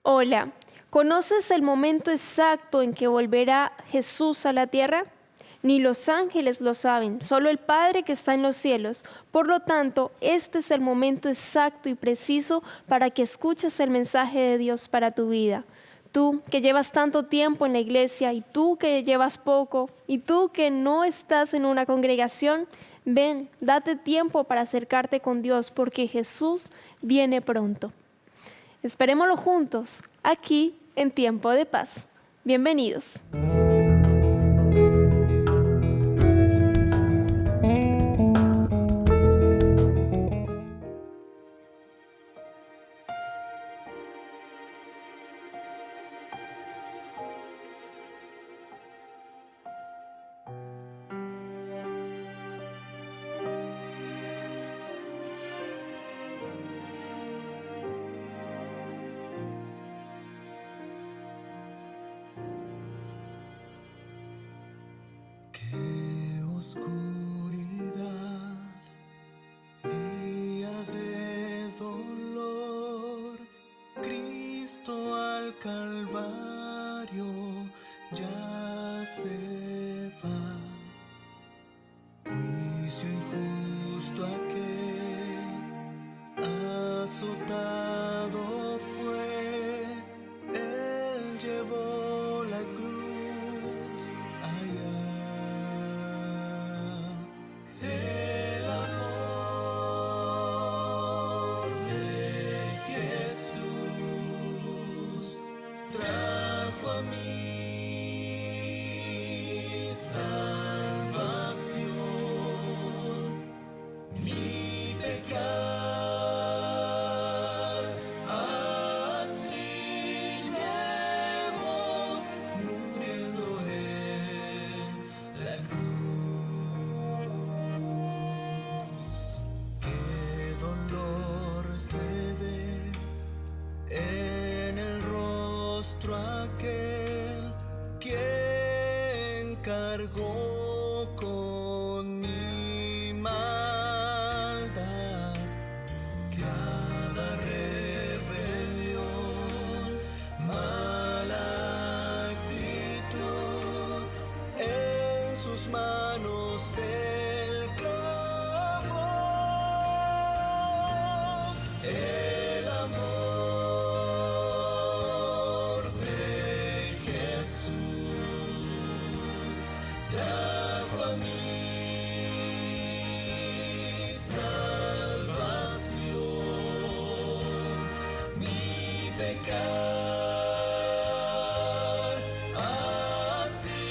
Hola, ¿conoces el momento exacto en que volverá Jesús a la tierra? Ni los ángeles lo saben, solo el Padre que está en los cielos. Por lo tanto, este es el momento exacto y preciso para que escuches el mensaje de Dios para tu vida. Tú que llevas tanto tiempo en la iglesia y tú que llevas poco y tú que no estás en una congregación, ven, date tiempo para acercarte con Dios porque Jesús viene pronto. Esperémoslo juntos, aquí en Tiempo de Paz. Bienvenidos. Qué oscuridad, día de dolor, Cristo al Calvario ya se va. Juicio injusto aquel, azotado fue, Él llevó la cruz allá. El amor de Jesús trajo a mí salvación, mi pecar así llevó, muriendo en la cruz. Qué dolor se ve en el rostro aquel quien cargó con mi maldad. Cada rebelión, mala actitud, en sus manos él clavó. El amor de Jesús trajo a mí salvación, mi pecar así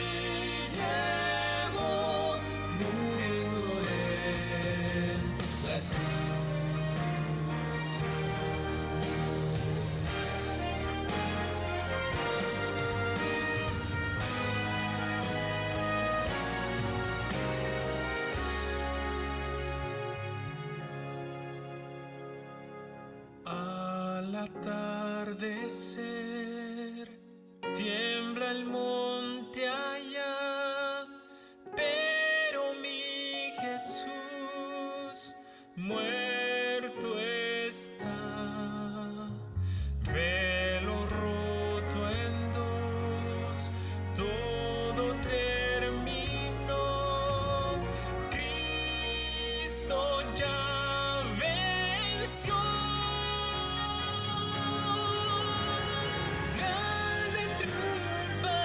llevó, muriendo en la cruz. Al atardecer tiembla el monte allá, pero mi Jesús muerto está. Velo roto en dos, todo terminó. Cristo ya venció. Grande triunfa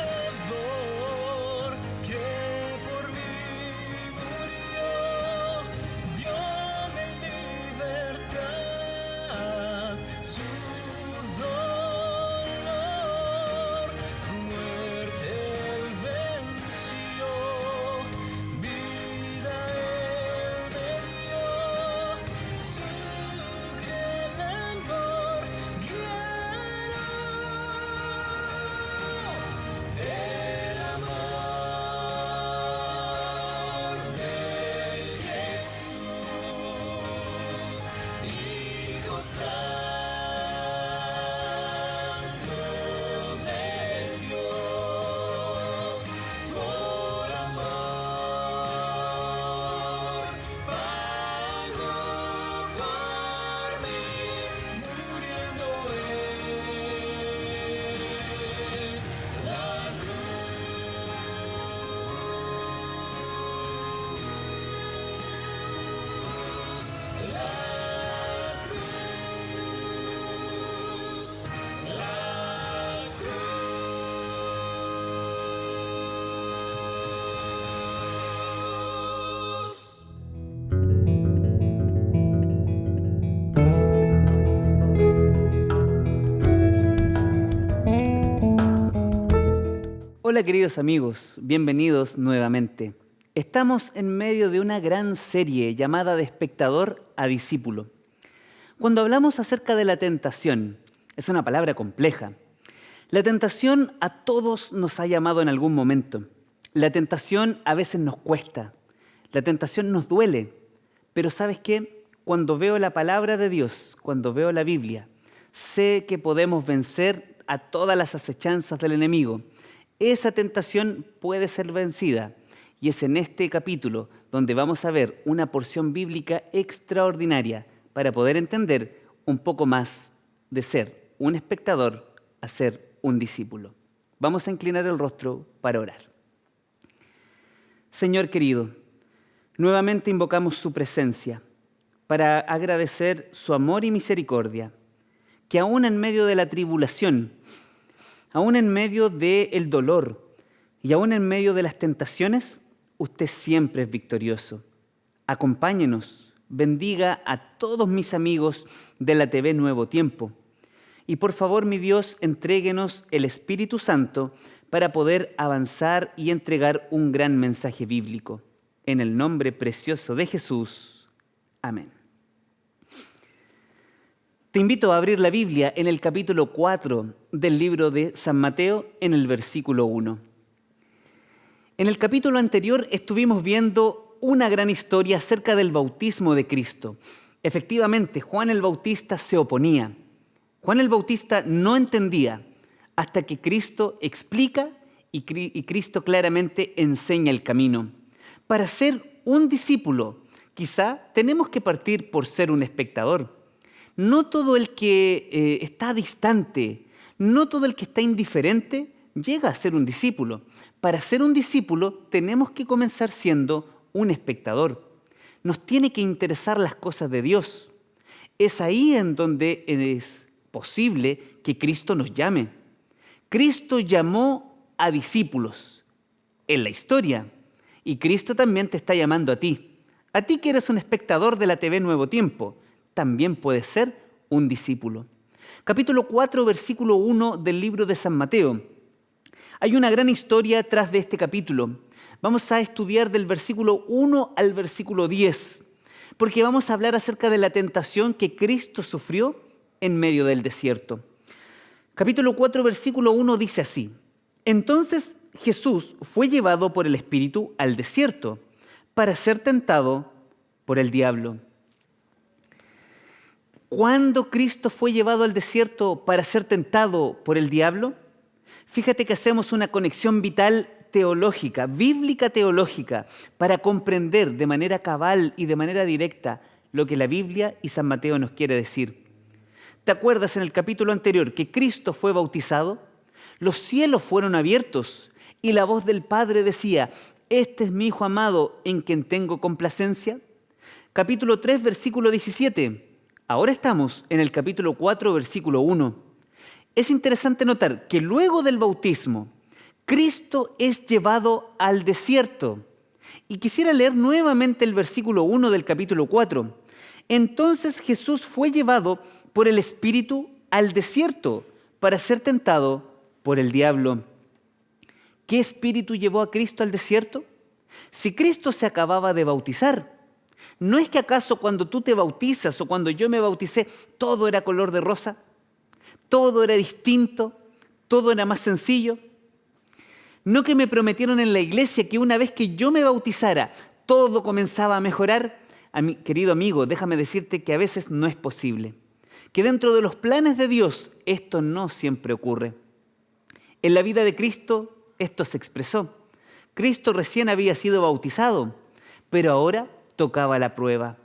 Hola queridos amigos, bienvenidos nuevamente. Estamos en medio de una gran serie llamada De espectador a discípulo. Cuando hablamos acerca de la tentación, es una palabra compleja. La tentación a todos nos ha llamado en algún momento. La tentación a veces nos cuesta, la tentación nos duele, pero ¿sabes qué? Cuando veo la palabra de Dios, cuando veo la Biblia, sé que podemos vencer a todas las acechanzas del enemigo. Esa tentación puede ser vencida y es en este capítulo donde vamos a ver una porción bíblica extraordinaria para poder entender un poco más de ser un espectador a ser un discípulo. Vamos a inclinar el rostro para orar. Señor querido, nuevamente invocamos su presencia para agradecer su amor y misericordia, que aún en medio de la tribulación, aún en medio del dolor y aún en medio de las tentaciones, usted siempre es victorioso. Acompáñenos, bendiga a todos mis amigos de la TV Nuevo Tiempo. Y por favor, mi Dios, entréguenos el Espíritu Santo para poder avanzar y entregar un gran mensaje bíblico. En el nombre precioso de Jesús. Amén. Te invito a abrir la Biblia en el capítulo 4 del libro de San Mateo, en el versículo 1. En el capítulo anterior estuvimos viendo una gran historia acerca del bautismo de Cristo. Efectivamente, Juan el Bautista se oponía. Juan el Bautista no entendía hasta que Cristo explica y Cristo claramente enseña el camino. Para ser un discípulo, quizá tenemos que partir por ser un espectador. No todo el que está distante, no todo el que está indiferente llega a ser un discípulo. Para ser un discípulo tenemos que comenzar siendo un espectador. Nos tiene que interesar las cosas de Dios. Es ahí en donde es posible que Cristo nos llame. Cristo llamó a discípulos en la historia y Cristo también te está llamando a ti. A ti que eres un espectador de la TV Nuevo Tiempo, también puedes ser un discípulo. Capítulo 4, versículo 1 del libro de San Mateo. Hay una gran historia tras de este capítulo. Vamos a estudiar del versículo 1 al versículo 10, porque vamos a hablar acerca de la tentación que Cristo sufrió en medio del desierto. Capítulo 4, versículo 1 dice así: Entonces Jesús fue llevado por el Espíritu al desierto para ser tentado por el diablo. ¿Cuándo Cristo fue llevado al desierto para ser tentado por el diablo? Fíjate que hacemos una conexión vital teológica, bíblica teológica, para comprender de manera cabal y de manera directa lo que la Biblia y San Mateo nos quiere decir. ¿Te acuerdas en el capítulo anterior que Cristo fue bautizado? Los cielos fueron abiertos y la voz del Padre decía: Este es mi Hijo amado en quien tengo complacencia. Capítulo 3, versículo 17. Ahora estamos en el capítulo 4, versículo 1. Es interesante notar que luego del bautismo, Cristo es llevado al desierto. Y quisiera leer nuevamente el versículo 1 del capítulo 4. Entonces Jesús fue llevado por el Espíritu al desierto para ser tentado por el diablo. ¿Qué espíritu llevó a Cristo al desierto? Si Cristo se acababa de bautizar, ¿no es que acaso cuando tú te bautizas o cuando yo me bauticé, todo era color de rosa? ¿Todo era distinto? ¿Todo era más sencillo? ¿No que me prometieron en la iglesia que una vez que yo me bautizara, todo comenzaba a mejorar? Querido amigo, déjame decirte que a veces no es posible. Que dentro de los planes de Dios esto no siempre ocurre. En la vida de Cristo esto se expresó. Cristo recién había sido bautizado, pero ahora tocaba la prueba.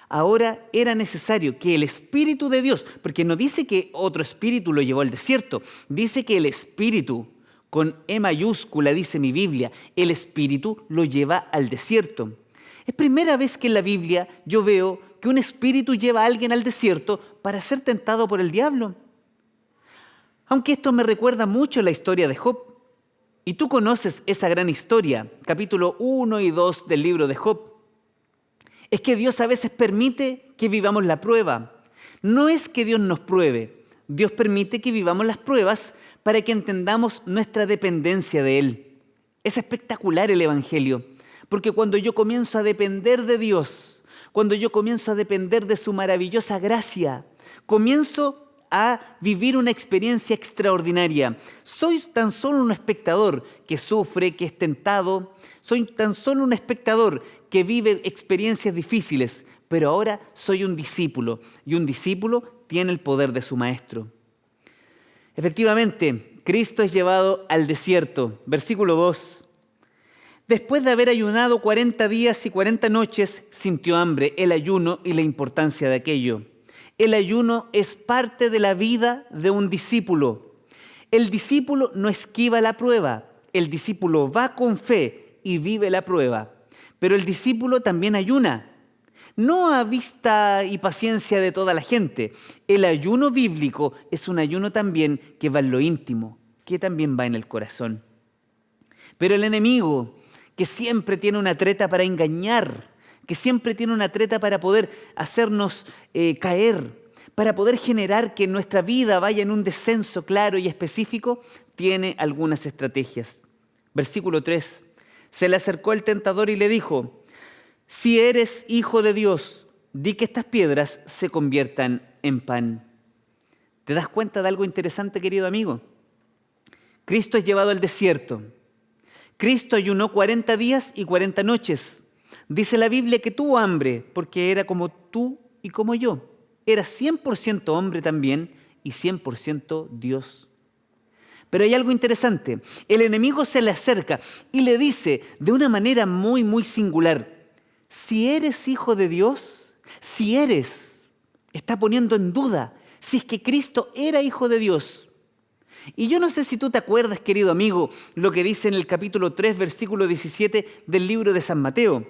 Ahora era necesario que el Espíritu de Dios, porque no dice que otro espíritu lo llevó al desierto, dice que el Espíritu, con E mayúscula dice mi Biblia, el Espíritu lo lleva al desierto. Es primera vez que en la Biblia yo veo que un espíritu lleva a alguien al desierto para ser tentado por el diablo. Aunque esto me recuerda mucho la historia de Job. Y tú conoces esa gran historia, capítulo 1 y 2 del libro de Job. Es que Dios a veces permite que vivamos la prueba. No es que Dios nos pruebe, Dios permite que vivamos las pruebas para que entendamos nuestra dependencia de Él. Es espectacular el Evangelio, porque cuando yo comienzo a depender de Dios, cuando yo comienzo a depender de su maravillosa gracia, comienzo a vivir una experiencia extraordinaria. Soy tan solo un espectador que sufre, que es tentado. Soy tan solo un espectador que vive experiencias difíciles, pero ahora soy un discípulo, y un discípulo tiene el poder de su maestro. Efectivamente, Cristo es llevado al desierto. Versículo 2. Después de haber ayunado 40 días y 40 noches, sintió hambre, el ayuno y la importancia de aquello. El ayuno es parte de la vida de un discípulo. El discípulo no esquiva la prueba. El discípulo va con fe y vive la prueba. Pero el discípulo también ayuna. No a vista y paciencia de toda la gente. El ayuno bíblico es un ayuno también que va en lo íntimo, que también va en el corazón. Pero el enemigo, que siempre tiene una treta para engañar, que siempre tiene una treta para poder hacernos caer, para poder generar que nuestra vida vaya en un descenso claro y específico, tiene algunas estrategias. Versículo 3. Se le acercó el tentador y le dijo: si eres hijo de Dios, di que estas piedras se conviertan en pan. ¿Te das cuenta de algo interesante, querido amigo? Cristo es llevado al desierto. Cristo ayunó 40 días y 40 noches. Dice la Biblia que tuvo hambre porque era como tú y como yo. Era 100% hombre también y 100% Dios. Pero hay algo interesante. El enemigo se le acerca y le dice de una manera muy, muy singular: si eres hijo de Dios, está poniendo en duda si es que Cristo era hijo de Dios. Y yo no sé si tú te acuerdas, querido amigo, lo que dice en el capítulo 3, versículo 17 del libro de San Mateo.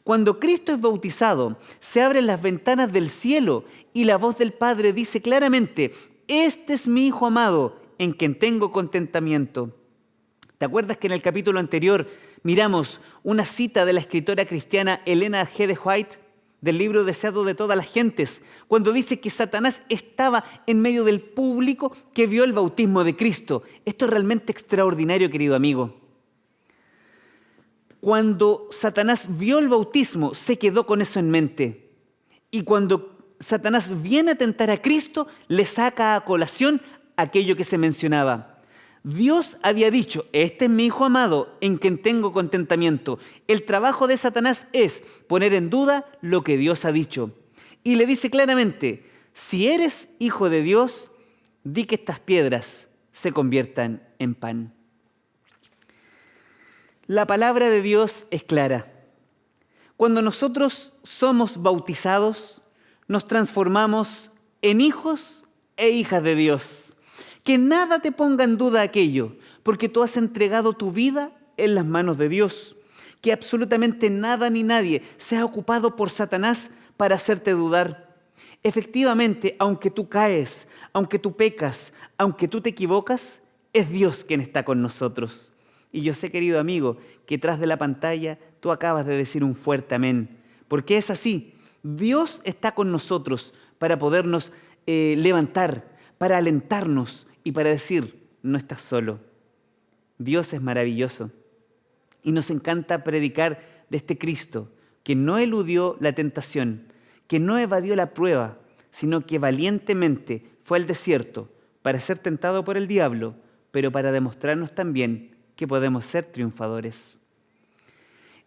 Cuando Cristo es bautizado, se abren las ventanas del cielo y la voz del Padre dice claramente: este es mi Hijo amado, en quien tengo contentamiento. ¿Te acuerdas que en el capítulo anterior miramos una cita de la escritora cristiana Elena G. de White, del libro Deseado de todas las gentes, cuando dice que Satanás estaba en medio del público que vio el bautismo de Cristo? Esto es realmente extraordinario, querido amigo. Cuando Satanás vio el bautismo, se quedó con eso en mente. Y cuando Satanás viene a tentar a Cristo, le saca a colación aquello que se mencionaba. Dios había dicho: este es mi Hijo amado, en quien tengo contentamiento. El trabajo de Satanás es poner en duda lo que Dios ha dicho. Y le dice claramente: si eres hijo de Dios, di que estas piedras se conviertan en pan. La palabra de Dios es clara. Cuando nosotros somos bautizados, nos transformamos en hijos e hijas de Dios. Que nada te ponga en duda aquello, porque tú has entregado tu vida en las manos de Dios. Que absolutamente nada ni nadie se ha ocupado por Satanás para hacerte dudar. Efectivamente, aunque tú caes, aunque tú pecas, aunque tú te equivocas, es Dios quien está con nosotros. Y yo sé, querido amigo, que tras de la pantalla tú acabas de decir un fuerte amén. Porque es así. Dios está con nosotros para podernos levantar, para alentarnos y para decir: no estás solo. Dios es maravilloso. Y nos encanta predicar de este Cristo que no eludió la tentación, que no evadió la prueba, sino que valientemente fue al desierto para ser tentado por el diablo, pero para demostrarnos también que podemos ser triunfadores.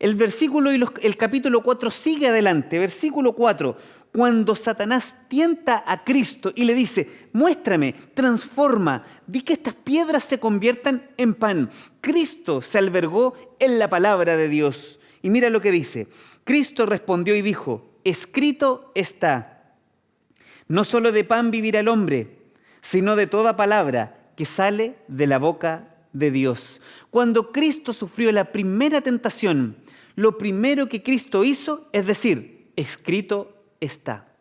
El versículo y el capítulo 4 sigue adelante. Versículo 4. Cuando Satanás tienta a Cristo y le dice: muéstrame, transforma, di que estas piedras se conviertan en pan. Cristo se albergó en la palabra de Dios. Y mira lo que dice. Cristo respondió y dijo: escrito está, no solo de pan vivirá el hombre, sino de toda palabra que sale de la boca de Dios. Cuando Cristo sufrió la primera tentación, lo primero que Cristo hizo es decir: escrito está.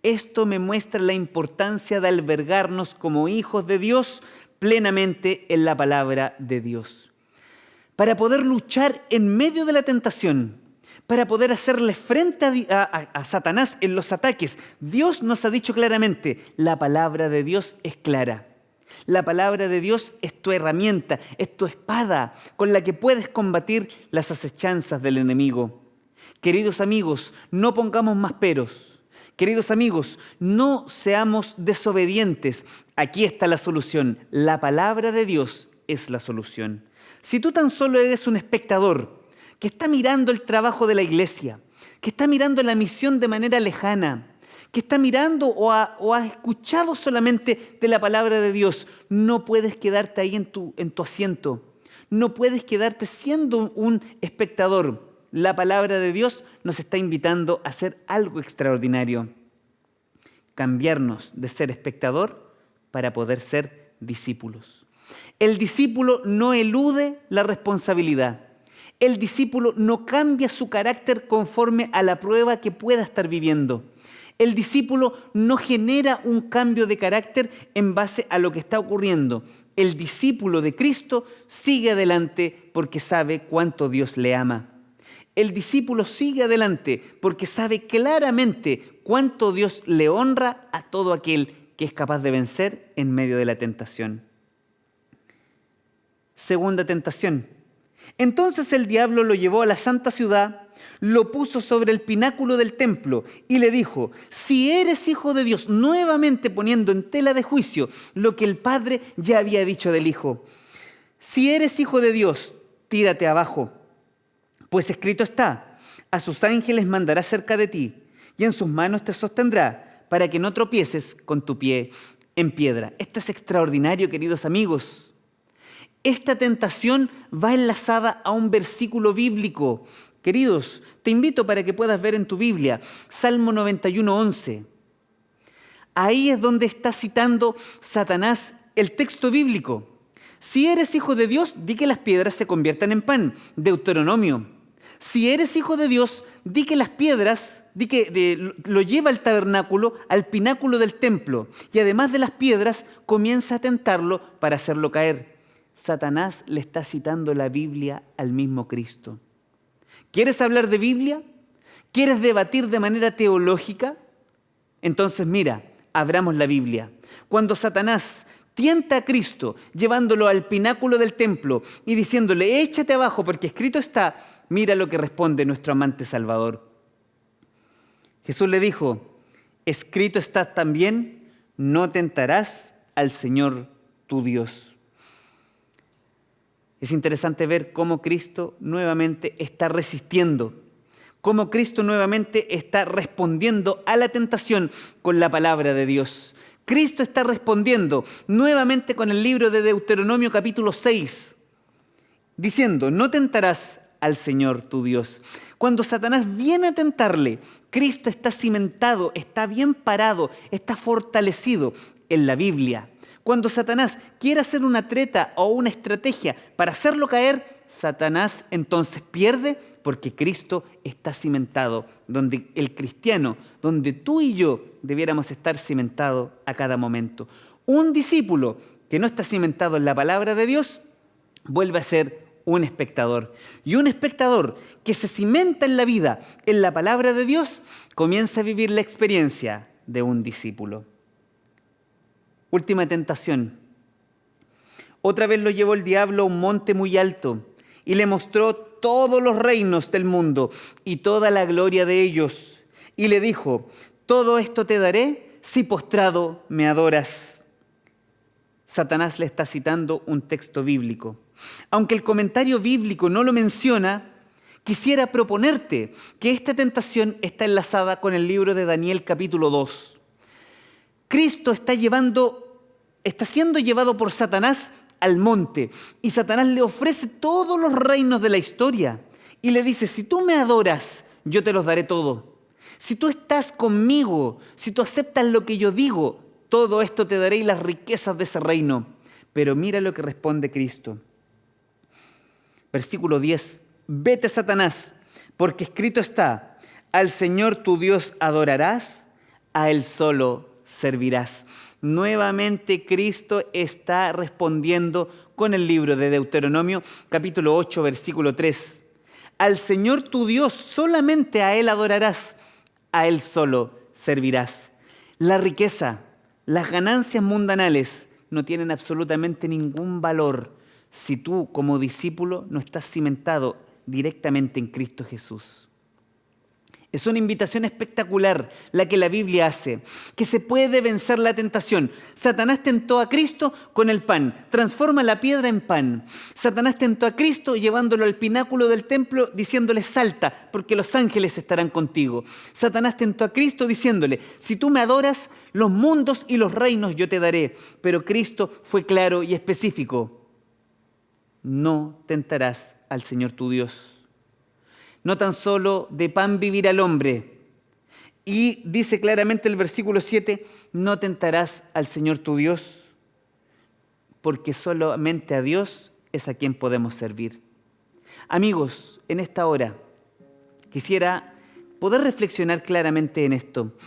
Esto me muestra la importancia de albergarnos como hijos de Dios plenamente en la palabra de Dios. Para poder luchar en medio de la tentación, para poder hacerle frente a Satanás en los ataques. Dios nos ha dicho claramente, la palabra de Dios es clara. La palabra de Dios es tu herramienta, es tu espada con la que puedes combatir las acechanzas del enemigo. Queridos amigos, no pongamos más peros. Queridos amigos, no seamos desobedientes. Aquí está la solución. La palabra de Dios es la solución. Si tú tan solo eres un espectador que está mirando el trabajo de la iglesia, que está mirando la misión de manera lejana, que está mirando o ha escuchado solamente de la palabra de Dios, no puedes quedarte ahí en tu asiento. No puedes quedarte siendo un espectador. La palabra de Dios nos está invitando a hacer algo extraordinario. Cambiarnos de ser espectador para poder ser discípulos. El discípulo no elude la responsabilidad. El discípulo no cambia su carácter conforme a la prueba que pueda estar viviendo. El discípulo no genera un cambio de carácter en base a lo que está ocurriendo. El discípulo de Cristo sigue adelante porque sabe cuánto Dios le ama. El discípulo sigue adelante porque sabe claramente cuánto Dios le honra a todo aquel que es capaz de vencer en medio de la tentación. Segunda tentación. Entonces el diablo lo llevó a la santa ciudad, lo puso sobre el pináculo del templo y le dijo, si eres hijo de Dios, nuevamente poniendo en tela de juicio lo que el Padre ya había dicho del Hijo. Si eres hijo de Dios, tírate abajo, pues escrito está, a sus ángeles mandará cerca de ti y en sus manos te sostendrá para que no tropieces con tu pie en piedra. Esto es extraordinario, queridos amigos. Esta tentación va enlazada a un versículo bíblico. Queridos, te invito para que puedas ver en tu Biblia, Salmo 91:11. Ahí es donde está citando Satanás el texto bíblico. Si eres hijo de Dios, di que las piedras se conviertan en pan. Deuteronomio. Si eres hijo de Dios, di que las piedras, lo lleva al tabernáculo, al pináculo del templo. Y además de las piedras, comienza a tentarlo para hacerlo caer. Satanás le está citando la Biblia al mismo Cristo. ¿Quieres hablar de Biblia? ¿Quieres debatir de manera teológica? Entonces mira, abramos la Biblia. Cuando Satanás tienta a Cristo llevándolo al pináculo del templo y diciéndole, échate abajo porque escrito está, mira lo que responde nuestro amante Salvador. Jesús le dijo, escrito está también, no tentarás al Señor tu Dios. Es interesante ver cómo Cristo nuevamente está resistiendo, cómo Cristo nuevamente está respondiendo a la tentación con la palabra de Dios. Cristo está respondiendo nuevamente con el libro de Deuteronomio capítulo 6, diciendo, no tentarás al Señor tu Dios. Cuando Satanás viene a tentarle, Cristo está cimentado, está bien parado, está fortalecido en la Biblia. Cuando Satanás quiere hacer una treta o una estrategia para hacerlo caer, Satanás entonces pierde porque Cristo está cimentado, donde el cristiano, donde tú y yo debiéramos estar cimentados a cada momento. Un discípulo que no está cimentado en la palabra de Dios vuelve a ser un espectador. Y un espectador que se cimenta en la vida, en la palabra de Dios, comienza a vivir la experiencia de un discípulo. Última tentación. Otra vez lo llevó el diablo a un monte muy alto y le mostró todos los reinos del mundo y toda la gloria de ellos. Y le dijo, todo esto te daré si postrado me adoras. Satanás le está citando un texto bíblico. Aunque el comentario bíblico no lo menciona, quisiera proponerte que esta tentación está enlazada con el libro de Daniel capítulo 2. Cristo está siendo llevado por Satanás al monte y Satanás le ofrece todos los reinos de la historia y le dice, si tú me adoras, yo te los daré todo. Si tú estás conmigo, si tú aceptas lo que yo digo, todo esto te daré y las riquezas de ese reino. Pero mira lo que responde Cristo. Versículo 10. Vete, Satanás, porque escrito está, al Señor tu Dios adorarás, a Él solo servirás. Nuevamente Cristo está respondiendo con el libro de Deuteronomio, capítulo 8, versículo 3. Al Señor tu Dios, solamente a Él adorarás, a Él solo servirás. La riqueza, las ganancias mundanales no tienen absolutamente ningún valor si tú como discípulo no estás cimentado directamente en Cristo Jesús. Es una invitación espectacular la que la Biblia hace, que se puede vencer la tentación. Satanás tentó a Cristo con el pan, transforma la piedra en pan. Satanás tentó a Cristo llevándolo al pináculo del templo diciéndole salta porque los ángeles estarán contigo. Satanás tentó a Cristo diciéndole si tú me adoras, los mundos y los reinos yo te daré. Pero Cristo fue claro y específico. No tentarás al Señor tu Dios. No tan solo de pan vivirá el hombre. Y dice claramente el versículo 7, no tentarás al Señor tu Dios, porque solamente a Dios es a quien podemos servir. Amigos, en esta hora quisiera poder reflexionar claramente en esto.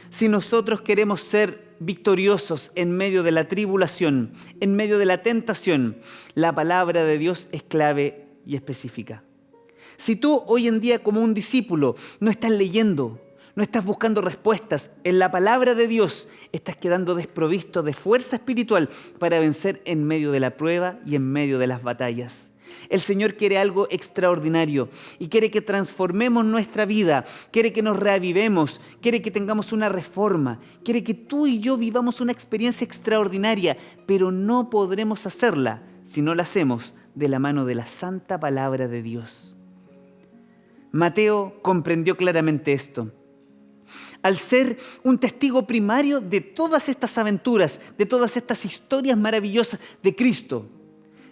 Si nosotros queremos ser victoriosos en medio de la tribulación, en medio de la tentación, la palabra de Dios es clave y específica. Si tú hoy en día como un discípulo no estás leyendo, no estás buscando respuestas en la palabra de Dios, estás quedando desprovisto de fuerza espiritual para vencer en medio de la prueba y en medio de las batallas. El Señor quiere algo extraordinario y quiere que transformemos nuestra vida, quiere que nos reavivemos, quiere que tengamos una reforma, quiere que tú y yo vivamos una experiencia extraordinaria, pero no podremos hacerla si no la hacemos de la mano de la santa palabra de Dios. Mateo comprendió claramente esto. Al ser un testigo primario de todas estas aventuras, de todas estas historias maravillosas de Cristo,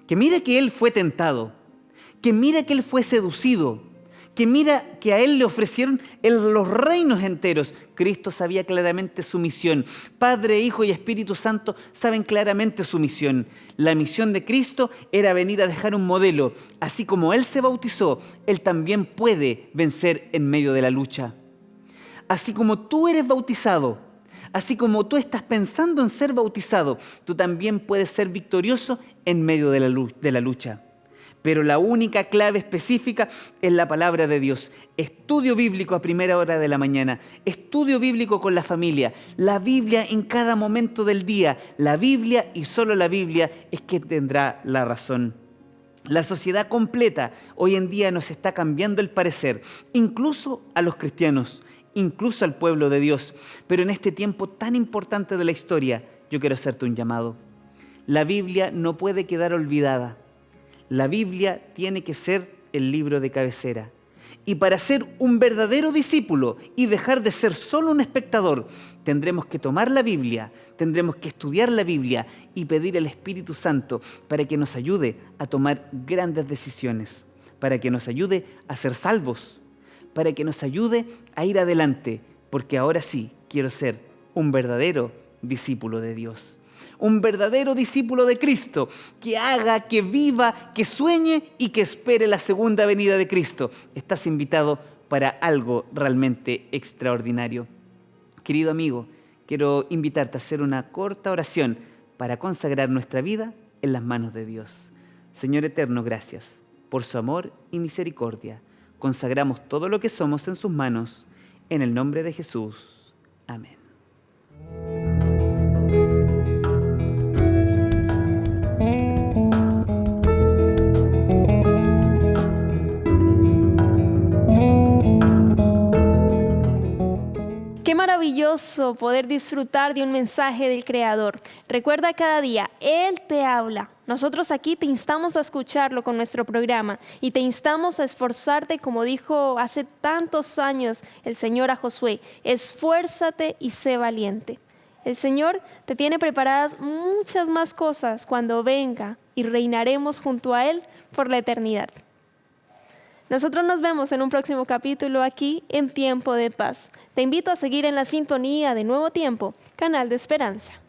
que mira que Él fue tentado, que mira que Él fue seducido, que mira que a Él le ofrecieron los reinos enteros. Cristo sabía claramente su misión. Padre, Hijo y Espíritu Santo saben claramente su misión. La misión de Cristo era venir a dejar un modelo. Así como Él se bautizó, Él también puede vencer en medio de la lucha. Así como tú eres bautizado, así como tú estás pensando en ser bautizado, tú también puedes ser victorioso en medio de la lucha. Pero la única clave específica es la palabra de Dios. Estudio bíblico a primera hora de la mañana, estudio bíblico con la familia, la Biblia en cada momento del día. La Biblia y solo la Biblia es que tendrá la razón. La sociedad completa hoy en día nos está cambiando el parecer, incluso a los cristianos, incluso al pueblo de Dios. Pero en este tiempo tan importante de la historia, yo quiero hacerte un llamado. La Biblia no puede quedar olvidada. La Biblia tiene que ser el libro de cabecera. Y para ser un verdadero discípulo y dejar de ser solo un espectador, tendremos que tomar la Biblia, tendremos que estudiar la Biblia y pedir al Espíritu Santo para que nos ayude a tomar grandes decisiones, para que nos ayude a ser salvos, para que nos ayude a ir adelante, porque ahora sí quiero ser un verdadero discípulo de Dios. Un verdadero discípulo de Cristo, que haga, que viva, que sueñe y que espere la segunda venida de Cristo. Estás invitado para algo realmente extraordinario. Querido amigo, quiero invitarte a hacer una corta oración para consagrar nuestra vida en las manos de Dios. Señor eterno, gracias por su amor y misericordia. Consagramos todo lo que somos en sus manos. En el nombre de Jesús. Amén. Qué maravilloso poder disfrutar de un mensaje del Creador. Recuerda cada día, Él te habla. Nosotros aquí te instamos a escucharlo con nuestro programa y te instamos a esforzarte, como dijo hace tantos años el Señor a Josué, esfuérzate y sé valiente. El Señor te tiene preparadas muchas más cosas cuando venga y reinaremos junto a Él por la eternidad. Nosotros nos vemos en un próximo capítulo aquí en Tiempo de Paz. Te invito a seguir en la sintonía de Nuevo Tiempo, canal de esperanza.